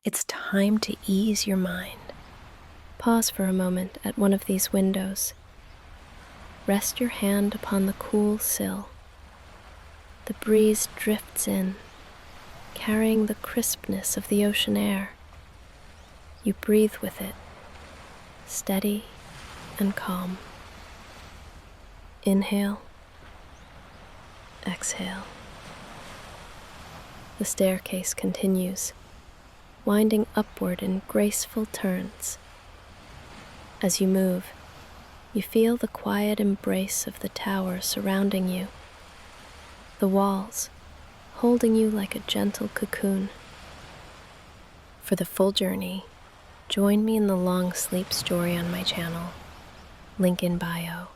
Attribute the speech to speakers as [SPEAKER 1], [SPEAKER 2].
[SPEAKER 1] It's time to ease your mind. Pause for a moment at one of these windows. Rest your hand upon the cool sill. The breeze drifts in, carrying the crispness of the ocean air. You breathe with it, steady and calm. Inhale, exhale. The staircase continues, winding upward in graceful turns. As you move, you feel the quiet embrace of the tower surrounding you, the walls holding you like a gentle cocoon. For the full journey, join me in the long sleep story on my channel, link in bio.